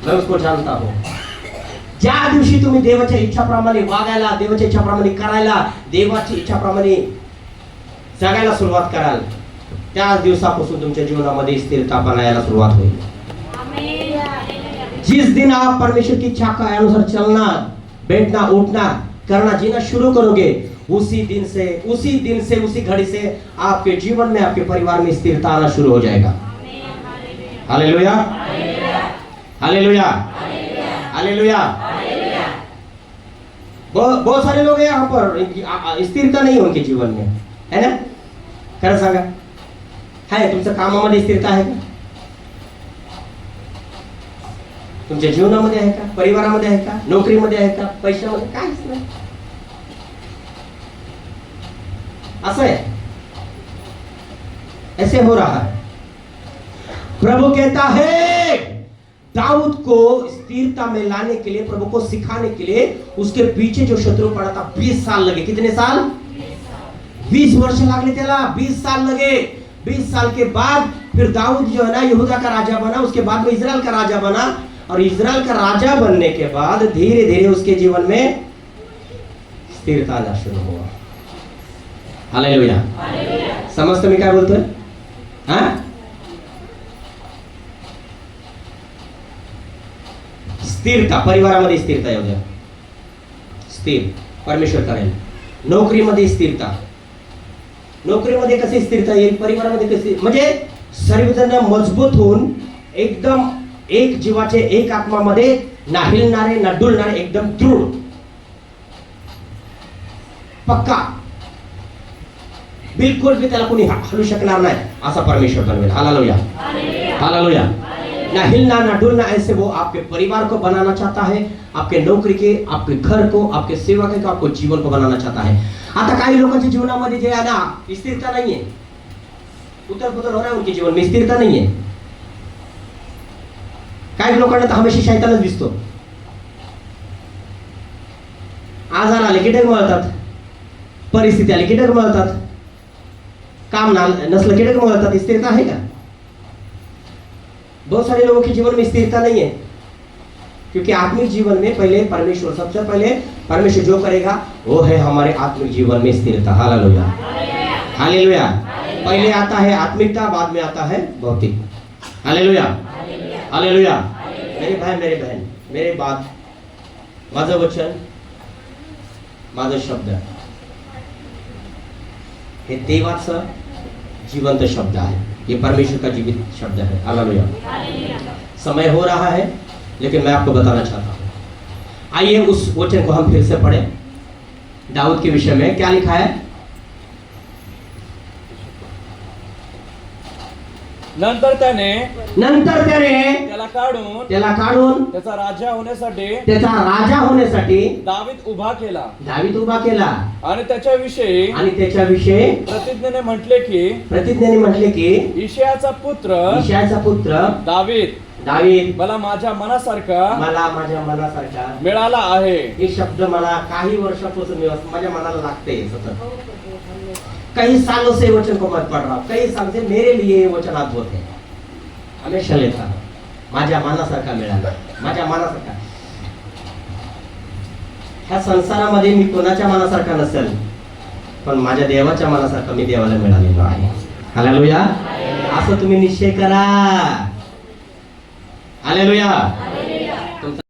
मैं उसको जानता हूं. ज्या दिवशी तुम्ही देवाच्या इच्छाप्रमाणे वागायला, देवाच्या इच्छाप्रमाणे करायला, देवाची इच्छाप्रमाणे जगायला सुरुवात कराल, त्याच दिवसापासून तुमच्या जीवनामध्ये स्थिरता बनायला सुरुवात होईल. जिस दिन आप परमेश्वर की इच्छा के अनुसार चलना, बैठना, उठना, करना, जीना शुरू करोगे, उसी दिन से उसी घड़ी से आपके जीवन में, आपके परिवार में स्थिरता आना शुरू हो जाएगा. Hallelujah, hallelujah, hallelujah. बहुत सारे लोग हैं यहाँ पर स्थिरता नहीं है उनके जीवन में, है ना? खरं सांगा, है तुमच्या कामामध्ये स्थिरता आहे का? तुमच्या जीवनामध्ये आहे का? परिवारामध्ये आहे का? नोकरीमध्ये आहे का? पैशामध्ये? काहीच नाही. असं है, ऐसे हो रहा है. प्रभु कहता है दाऊद को स्थिरता में लाने के लिए, प्रभु को सिखाने के लिए उसके पीछे जो शत्रु पड़ा था 20 साल लगे. कितने साल? 20 वर्ष लागले त्याला. 20 साल लगे. 20 साल के बाद फिर दाऊद जो है ना यहूदा का राजा बना, उसके बाद में इजराइल का राजा बना, और इजराइल का राजा बनने के बाद धीरे धीरे उसके जीवन में स्थिरता आना शुरू हुआ. हालेलुया. समजतं मी काय बोलतोय? हा, स्थिरता, परिवारामध्ये स्थिरता येऊ द्या. स्थिर परमेश्वर करेल. नोकरीमध्ये स्थिरता. नोकरीमध्ये कशी स्थिरता येईल? परिवारामध्ये कशी? म्हणजे सर्वजण मजबूत होऊन एकदम एक जीवाचे, एक आत्मामध्ये ना हिलणारे ना डुलणारे, एकदम दृढ, पक्का, बिल्कुल भी त्याला कोणी हलू शकणार नाही असा परमेश्वर बनवेल. Hallelujah, hallelujah. ना हिलना ना डुलना, ऐसे वो आपके परिवार को बनाना चाहता है, आपके नौकरी के, आपके घर को, आपके सेवा के, आपको जीवन को बनाना चाहता है. आता काही लोकांच्या जीवनामध्ये जे आहे ना स्थिरता नाहीये, उतर पुतर हो रहा है उनके जीवन में, स्थिरता नाहीये. काही लोकांना तर हमेशा शैतानच दिसतो. आजार आले की डगमळतात, परिस्थिती आली की डगमळतात, काम नसलं की डगमळतात. स्थिरता आहे का? बहुत सारे लोगों के जीवन में स्थिरता नहीं है, क्योंकि आत्मिक जीवन में पहले परमेश्वर, सबसे पहले परमेश्वर जो करेगा वो है हमारे आत्मिक जीवन में स्थिरता. Hallelujah, hallelujah. पहले आता है आत्मिकता, बाद में आता है भौतिक. Hallelujah, hallelujah. मेरे भाई, मेरे बहन, मेरे बात, माझं वचन, माझं शब्द हे देवाचं जिवंत शब्द आहे. ये परमेश्वर का जीवित शब्द है. हालेलुया. समय हो रहा है, लेकिन मैं आपको बताना चाहता हूं. आइए उस वचन को हम फिर से पढ़ें. दाऊद के विषय में क्या लिखा है? नंतर त्याने त्याला काढून त्याचा राजा होण्यासाठी दावीद उभा केला. आणि त्याच्याविषयी प्रतिज्ञेने म्हटले की इशायाचा पुत्र दावीद मला माझ्या मनासारखा मिळाला आहे. हे शब्द मला काही वर्षापासून माझ्या मनाला लागते सतत. कई सालों से वचन को मत पढ़ रहा हूं, कई साल से मेरे लिए ये वचन अद्भुत है. हमेशा लेता हूं. माझ्या मनासारखा मिळाला, माझ्या मनासारखा. ह्या संसारामध्ये मी कोणाच्या मनासारखा नसेल, पण माझ्या देवाच्या मनासारखा मी देवाला मिळालेलो आहे. हालेलुया. असं तुम्ही निश्चय करा. हालेलुया.